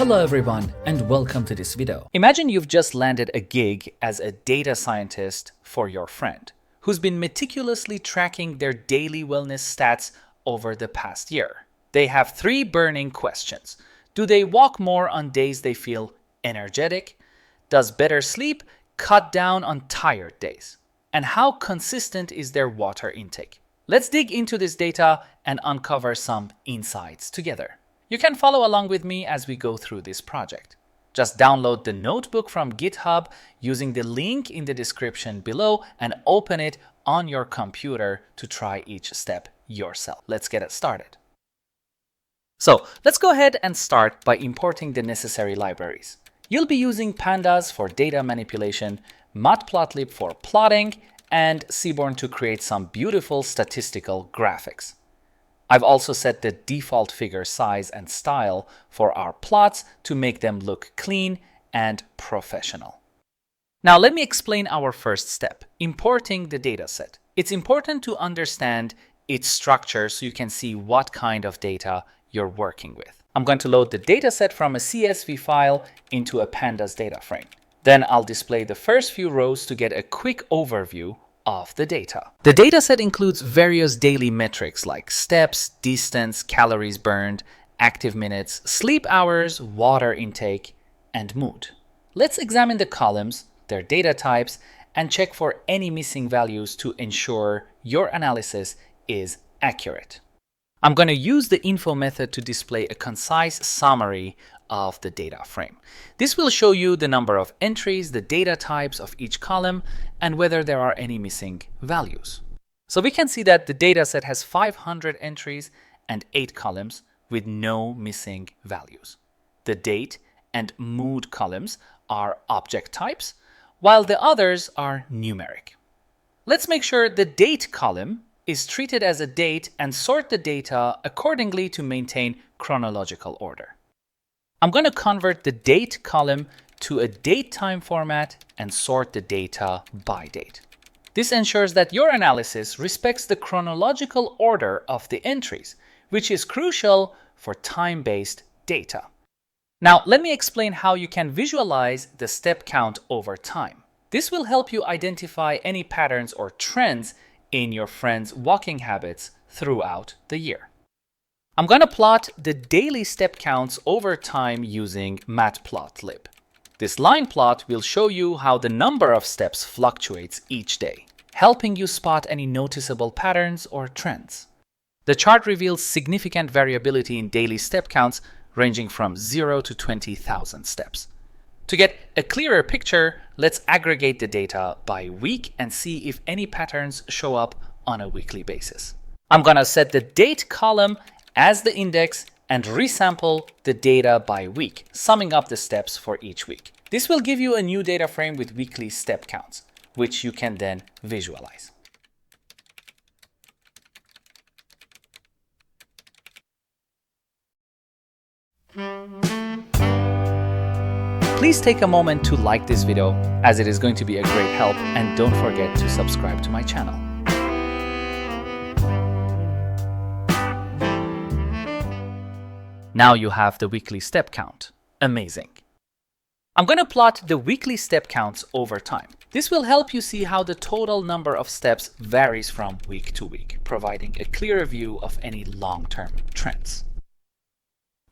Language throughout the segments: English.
Hello everyone and welcome to this video. Imagine you've just landed a gig as a data scientist for your friend, who's been meticulously tracking their daily wellness stats over the past year. They have 3 burning questions. Do they walk more on days they feel energetic? Does better sleep cut down on tired days? And how consistent is their water intake? Let's dig into this data and uncover some insights together. You can follow along with me as we go through this project. Just download the notebook from GitHub using the link in the description below and open it on your computer to try each step yourself. Let's get it started. So let's go ahead and start by importing the necessary libraries. You'll be using Pandas for data manipulation, Matplotlib for plotting, and Seaborn to create some beautiful statistical graphics. I've also set the default figure size and style for our plots to make them look clean and professional. Now let me explain our first step, importing the dataset. It's important to understand its structure so you can see what kind of data you're working with. I'm going to load the dataset from a CSV file into a Pandas data frame. Then I'll display the first few rows to get a quick overview of the data. The dataset includes various daily metrics like steps, distance, calories burned, active minutes, sleep hours, water intake, and mood. Let's examine the columns, their data types, and check for any missing values to ensure your analysis is accurate. I'm going to use the info method to display a concise summary of the data frame. This will show you the number of entries, the data types of each column, and whether there are any missing values. So we can see that the dataset has 500 entries and 8 columns with no missing values. The date and mood columns are object types, while the others are numeric. Let's make sure the date column is treated as a date and sort the data accordingly to maintain chronological order. I'm going to convert the date column to a date-time format and sort the data by date. This ensures that your analysis respects the chronological order of the entries, which is crucial for time-based data. Now, let me explain how you can visualize the step count over time. This will help you identify any patterns or trends in your friend's walking habits throughout the year. I'm going to plot the daily step counts over time using Matplotlib. This line plot will show you how the number of steps fluctuates each day, helping you spot any noticeable patterns or trends. The chart reveals significant variability in daily step counts ranging from 0 to 20,000 steps. To get a clearer picture, let's aggregate the data by week and see if any patterns show up on a weekly basis. I'm going to set the date column as the index and resample the data by week, summing up the steps for each week. This will give you a new data frame with weekly step counts, which you can then visualize. Please take a moment to like this video, as it is going to be a great help, and don't forget to subscribe to my channel. Now you have the weekly step count. Amazing. I'm going to plot the weekly step counts over time. This will help you see how the total number of steps varies from week to week, providing a clearer view of any long-term trends.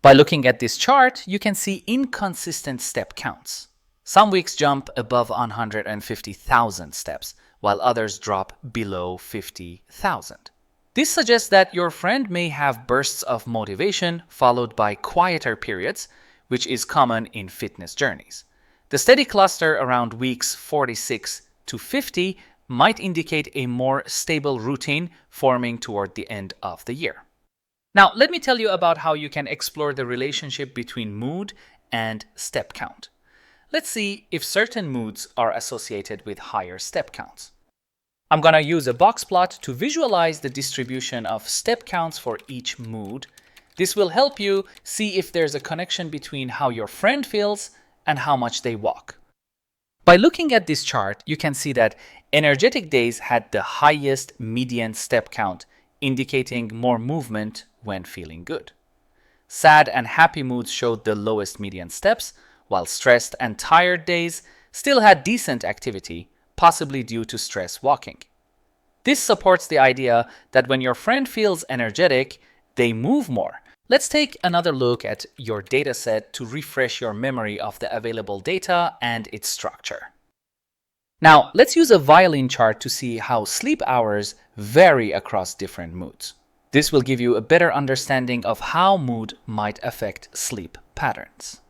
By looking at this chart, you can see inconsistent step counts. Some weeks jump above 150,000 steps, while others drop below 50,000. This suggests that your friend may have bursts of motivation followed by quieter periods, which is common in fitness journeys. The steady cluster around weeks 46 to 50 might indicate a more stable routine forming toward the end of the year. Now, let me tell you about how you can explore the relationship between mood and step count. Let's see if certain moods are associated with higher step counts. I'm going to use a box plot to visualize the distribution of step counts for each mood. This will help you see if there's a connection between how your friend feels and how much they walk. By looking at this chart, you can see that energetic days had the highest median step count, indicating more movement when feeling good. Sad and happy moods showed the lowest median steps, while stressed and tired days still had decent activity, possibly due to stress walking. This supports the idea that when your friend feels energetic, they move more. Let's take another look at your dataset to refresh your memory of the available data and its structure. Now, let's use a violin chart to see how sleep hours vary across different moods. This will give you a better understanding of how mood might affect sleep patterns.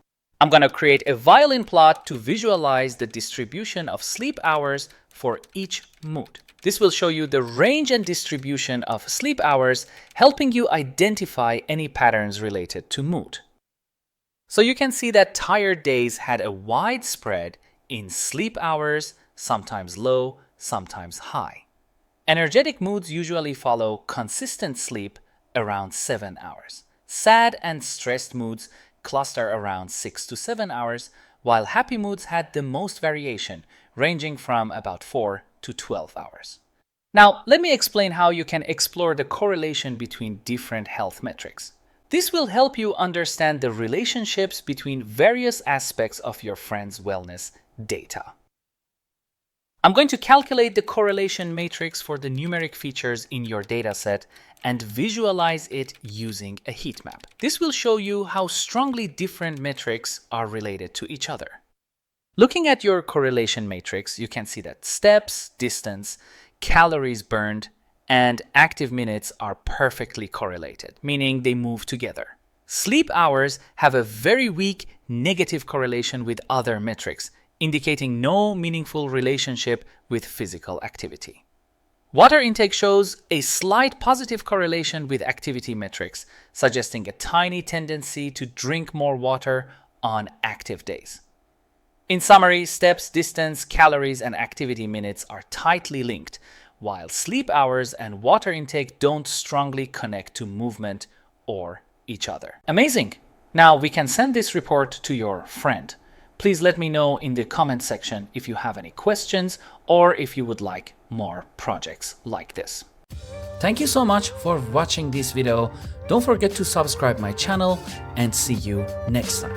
I'm going to create a violin plot to visualize the distribution of sleep hours for each mood. This will show you the range and distribution of sleep hours, helping you identify any patterns related to mood. So you can see that tired days had a wide spread in sleep hours, sometimes low, sometimes high. Energetic moods usually follow consistent sleep around 7 hours. Sad and stressed moods cluster around 6 to 7 hours, while happy moods had the most variation, ranging from about 4 to 12 hours. Now, let me explain how you can explore the correlation between different health metrics. This will help you understand the relationships between various aspects of your friend's wellness data. I'm going to calculate the correlation matrix for the numeric features in your dataset and visualize it using a heat map. This will show you how strongly different metrics are related to each other. Looking at your correlation matrix, you can see that steps, distance, calories burned, and active minutes are perfectly correlated, meaning they move together. Sleep hours have a very weak negative correlation with other metrics, indicating no meaningful relationship with physical activity. Water intake shows a slight positive correlation with activity metrics, suggesting a tiny tendency to drink more water on active days. In summary, steps, distance, calories, and activity minutes are tightly linked, while sleep hours and water intake don't strongly connect to movement or each other. Amazing! Now we can send this report to your friend. Please let me know in the comment section if you have any questions or if you would like more projects like this. Thank you so much for watching this video. Don't forget to subscribe my channel and see you next time.